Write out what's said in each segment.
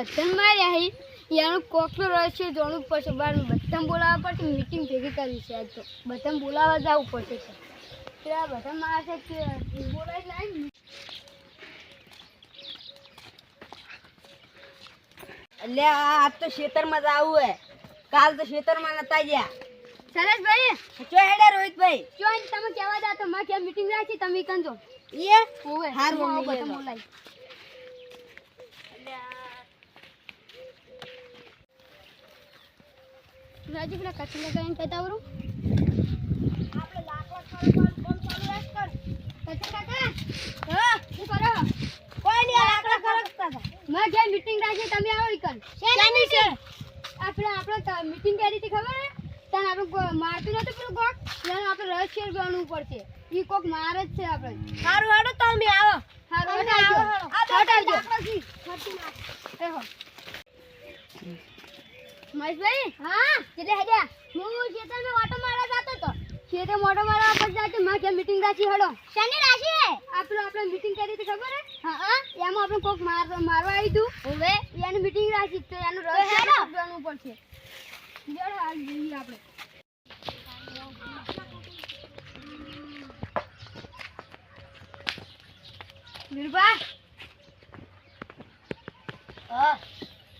બધાને માર્યા હે એનું કોકનો રહસ્ય જાણવું પડશે બાર બધાને બોલાવવા પડશે મીટિંગ ભેગી કરવી છે આજ તો બધાને બોલાવવા જવું પડશે ત્યાં બધા મારે છે બોલાવી લાવી એટલે આજ તો ખેતરમાં જ આવું હે કાલ તો ખેતરમાં નતા ગયા સરસભાઈ ચો હેડે રોહિતભાઈ જો તમે કહેવા જા તો મારે ક્યાં મીટિંગ રાખી તમે કંજો એ હોવે હાર હું મમ્મી બધા બોલાવી રાજી પેલા કચી લગાવીને કહેતા આવરું આપણે લાકડા ખાવાનું કોમ ચાલુ રાખ કર કચી કાકા હા શું કરો કોઈ નહીં લાકડા ખરકતા હતા મેં ક્યાં મીટિંગ રાખી તમે આવો ઈકન શેની છે આપણે મીટિંગ કરી હતી ખબર હે તને આપણે મારતું નતું પેલું કોક એનું આપણે રહસ્ય ગણવું પડશે ઈ કોક મારે જ છે આપણે સારું હેડો તમે આવો હારું આવજો હટાવજો મહેશભાઈ હા કેટલે હેડ્યા હું ખેતરમાં ઓટો મારવા જતો તો ખેતર મોટો મારવા પર જાતે માં કે મીટિંગ રાખી હડો શેની રાખી હે આપણે મીટિંગ કરી હતી ખબર હે હા એમાં આપણે કોક મારવા આવી તું હવે એની મીટિંગ રાખી તો એનું રહસ્ય જાણવું પડશે જડ હાલ જઈએ આપણે નિર્ભા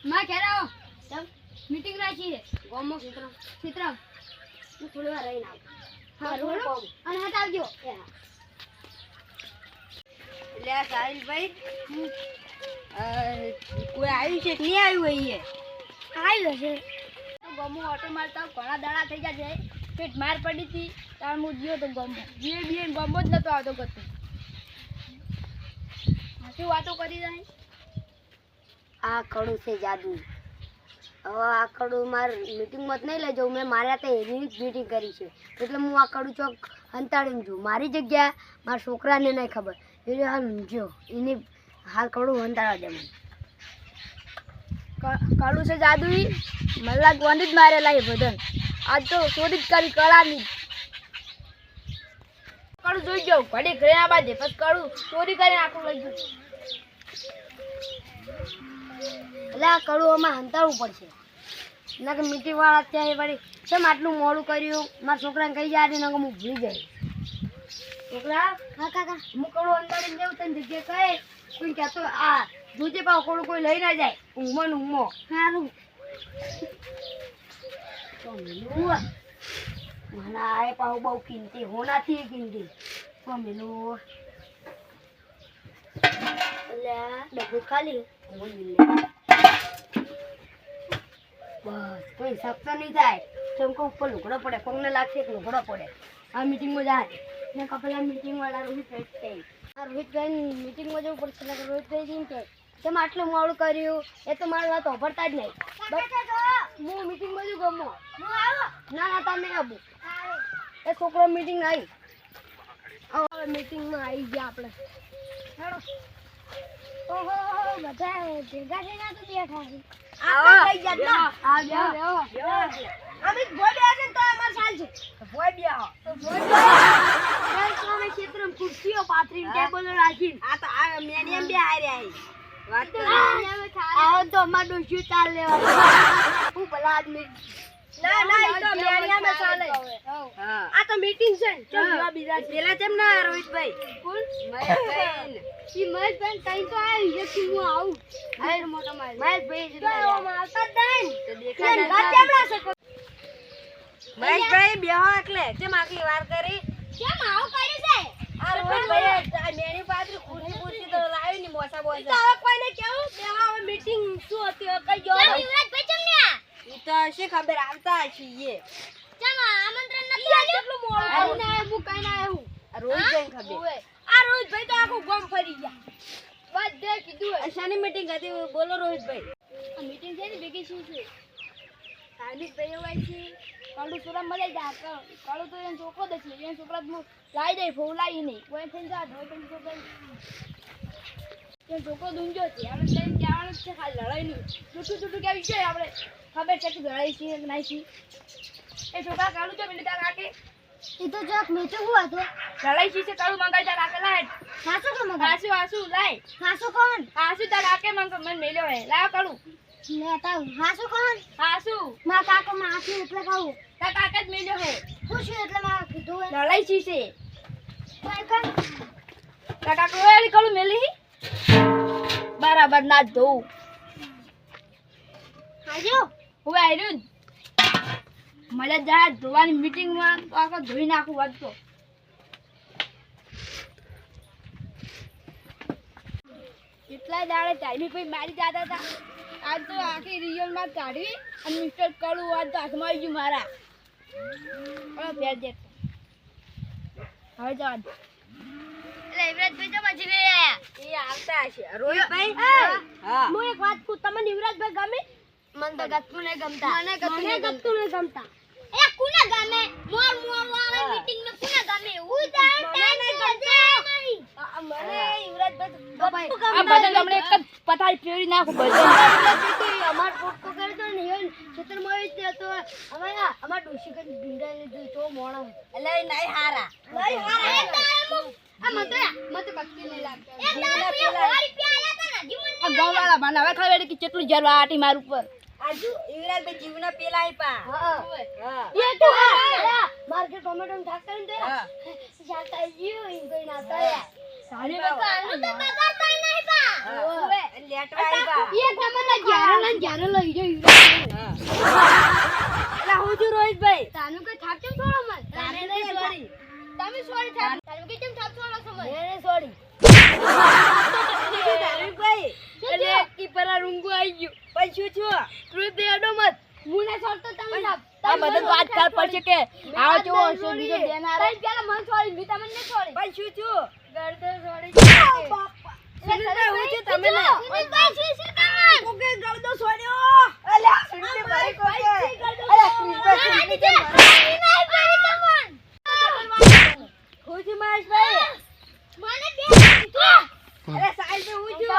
માં ઘેર આવો કેમ મીટિંગ રાખી છે ગોમો ક્ષેત્ર હું થોડી વાર રહીને આવું હા રોડ અને હાથ આવજો એટલે સાહિલભાઈ કોઈ આવ્યું છે કે નહીં આવ્યું અહીં આવ્યો છે તો ગમો ઓટો મારતા ઘણા દાડા થઈ ગયા છે પેટ માર પડી હતી તાર હું ગયો તો ગમો બીએ ગમો જ નતો આવતો કરતો શું વાતો કરી જાય આ કડું છે જાદુ હવે આ કડું મારે મીટિંગમાં જ નહીં લઈ જાઉં મેં મારા ત્યાં એની મીટિંગ કરી છે એટલે હું આ કડું ચોક હંતાડીને જોઉં મારી જગ્યા મારા છોકરાને નહીં ખબર એટલે હાલ જો એની હાલ કડું હંતાડા દે મને કડું છે જાદુ મલ્લા ગોંડી જ મારેલા એ બદન આજ તો ચોરી જ કરી કળાની કડું જોઈ જાઉં ઘડી ઘરે આ બાજે પછી કડું ચોરી કરીને આખું લઈ જવું એટલે આ કડું આમાં હંતાડવું પડશે એના કે મીટિંગ વાળા ત્યાં વળી કેમ આટલું મોડું કર્યું મારા છોકરાને કહી જાય ને હું ભૂલી જાય છોકરા હા કાકા હું કડું હંતાડીને જાઉં તને જગ્યાએ કહે કોઈ કહેતો આ જોજે પાવ કડું કોઈ લઈ ના જાય ઊંઘમાં ને ઊંઘમાં સારું તો મેલું મને આ પાવ બહુ કિંમતી હોનાથી કિંમતી તો મેલું એટલે ડબ્બુ ખાલી બસ કોઈ હિસાબ તો નહીં થાય ચમકો ઉપર લુગડો પડે કોંગને લાગશે એક લુગડો પડે આ મીટિંગમાં જાય ને કપડા મીટિંગવાળા રોહિતભાઈ આ રોહિતભાઈ મીટિંગમાં જવું પડશે એટલે રોહિતભાઈ જેમ કે કેમ આટલું મોડું કર્યું એ તો મારી વાત સાંભળતા જ નહીં હું મીટિંગમાં જ ગમો ના તમે આવું એ છોકરો મીટિંગ આવી હવે મીટિંગમાં આવી ગયા આપણે ઓહો બધા ભેગા થઈને તો બેઠા છે આવો આ બેહો અમે ભોય બેસે તો અમાર સાલ છે ભોય બેહો તો ભોય અમે ક્ષેત્રમાં ખુરશીઓ પાથરી ટેબલ રાખી આ તો આ મેડિયમ બે હારે આવી વાત તો આવો તો અમાર ડોસ્યું ચાલ લેવા હું ભલા આદમી ના ના ઈ તો મેડિયમ ચાલે હા આ તો મીટિંગ છે તો બીજા પેલા કેમ ના રોહિતભાઈ કોણ મહેશભાઈ ઈ મહેશભાઈ કઈ તો આવી છે કે હું આવું આ મોટો માર મહેશભાઈ તો આમાં આવતા જ નહીં તો દેખાતા કેમલા છે મહેશભાઈ બેહો એટલે કેમ આટલી વાર કરી કેમ આવું કર્યું છે આ રોહિતભાઈ આ મેની પાત્ર ખુરશી ખુરશી તો લાવી ની મોસા બોસા તો હવે કોઈને કેવું બેહો હવે મીટિંગ શું હતી કઈ જો યુવરાજભાઈ ચમન્યા ઈ તો શી ખબર આવતા છીએ ચમ આમંત્રણ નથી આલ્યું કેટલું મોડું ના હું કઈ ના આવ્યું રોહિતભાઈ ખબર આ રોહિતભાઈ તો આખું ગામ ફરી ગયા બધે કીધું અશાની મીટિંગ હતી બોલો રોહિતભાઈ આ મીટિંગ છે ને ભેગી શું છે ધાર્મિક ભાઈઓ હોય છે કડું છોરા મળે જા કડું તો એને છોકરો દે છે એને છોકરા લાવી દે ફોલાઈ નહીં કોઈ થઈને જા ધોઈ પણ છોકરા એ છોકરો દુંજો છે આપણે લઈને જવાનું છે ખાલી લડાઈ નહીં જૂઠું કેવી છે આપણે ખબર છે કે લડાઈ છે કે નહીં છે એ છોકરા કાઢું છે પેલી ત્યાં કાકે એ તો જોક મીટિંગ હતું લડાઈ શીશે કાળું મંગાઈ તાર આકે લાય હાસુ કોણ મગા હાસુ લાય હાસુ કોણ હાસુ તાર આકે મને મેલ્યો હે લાવ કાળું લે તાવ હાસુ કોણ હાસુ માં કાકો માં હાસુ એટલે કહું તાર કાકે જ મેલ્યો હે પૂછ્યું એટલે માં કીધું હે લડાઈ શીશે કાઈ કાઈ તાર કાકો એલી કાળું મેલી બરાબર ના ધોઉં હાજો હું આયરું મને જા ધોવાની મીટિંગમાં તો આખો ધોઈ નાખું વધતો કેટલા દાડે ટાઈમી કોઈ મારી જતા હતા આજ તો આખી રિયલમાં કાઢવી અને મિસ્ટર કળું આજ તો હાથમાં આવી ગયું મારા ફેર દે હવે જવા દે એટલે યુવરાજભાઈ તો મજી ગયા એ આવતા હશે રોહિતભાઈ હા હું એક વાત કહું તમને યુવરાજભાઈ ગમે મને તો ગતું નહીં ગમતા મને ગતું નહીં ગમતા એ કુના ગમે મોર આવે મીટિંગ માં કુના ગમે હું જાય ટાઈમ દે નહીં મને યુવરાજભાઈ આ બધા તમને એક જ પથારી ફેરવી નાખું બધા અમાર પોટકો કરતો ને એ ખેતર માં આવી તો અમાર ડોશી કરી ભીંડાઈ લીધું તો મોણા એટલે નહીં હારા લઈ હારા આ મત કક્કી નહીં લાગતા એ દારૂ વાળી પે આયા તા ને જીવન આ ગામવાળા મને હવે ખબર કે કેટલું જરવા આટી માર ઉપર આજુ યુવરાજભાઈ જીવના પેલા આપ્યા હા હા ये तो है मार्केट टोमेटो में ढाक कर दे હા जाता यू इनको ही नाता है સારી तो बगाता ही नहीं पा ઓવે લેટવા આપ્યા ये તમને 11 લઈ જો હા એલા હું છું રોહિતભાઈ તાનું કે થાક કેમ છોડો મત તાને નહીં છોડી. તમે છોડી થાક તાનું કે કેમ થાક છોડો સમજ મેને છોડી રોહિતભાઈ એટલે કીપરા રૂંગુ આવી ગયું પછી શું છું તું દેડો મત મુને છોડતો તમે થાક આ બધા તો આજ કાલ પડશે કે આવો જો હશે બીજો દેનાર તઈ પેલા મન છોડી મી તમને નહીં છોડી પછી શું છું ગરદે છોડી સુનિલભાઈ હું છું તમે ને સુનિલભાઈ શીશી કામ કોકે ગળદો છોડ્યો અલ્યા સુનિલભાઈ કોકે અલ્યા ક્રિસ્મસ હું છું મહેશભાઈ મને બે અરે સાહેબ હું છું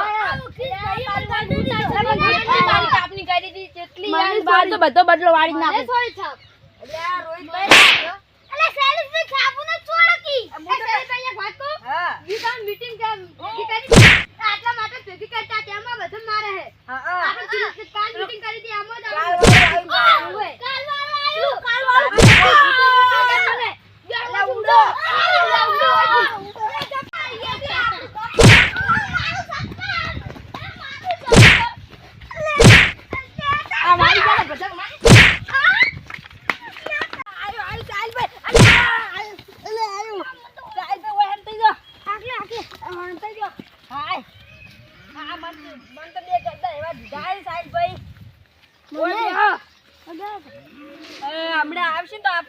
મારી કાપની કરી દી જેટલી યાર બાર તો બધો બદલો વાળી નાખો છોડી થાક અલ્યા રોહિતભાઈ અલે સેલ્સ में छापू न छोड़ की સેલ્સ એક વાત કો હા વિકાન મીટિંગ કરી આટલા માટે ભેગી કરતા તેમાં બધું મારે હે હા આપણે કાલ મીટિંગ કરી હતી આમ જ કાલ વાળો અલા ઉડો આ મારી જાને બધા હમણાં આવશે તો આપ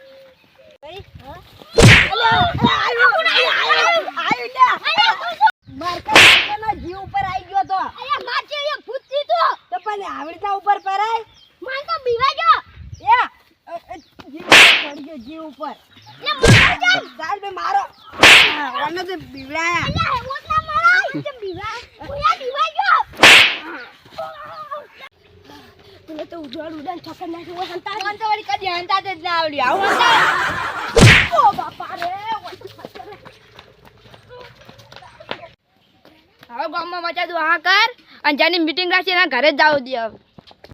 જીવ ઉપર આવી ગયો તો તો પણ આવડતા ઉપર પરાય જીવ ઉપર પડી ગયો જીવ ઉપર ચાલ બે મારો ઓને તો બીવડાયા તો ઉડાડ ઉડાડ ઠકર નાખ્યો હંતા ફોન તો વળી કદી હંતા જ ના આવડ્યું આવું હંતા ઓ બાપા રે હવે ગામમાં મચા તું હા કર અને જેની મીટિંગ રાખી એના ઘરે જ જાવ દે હવે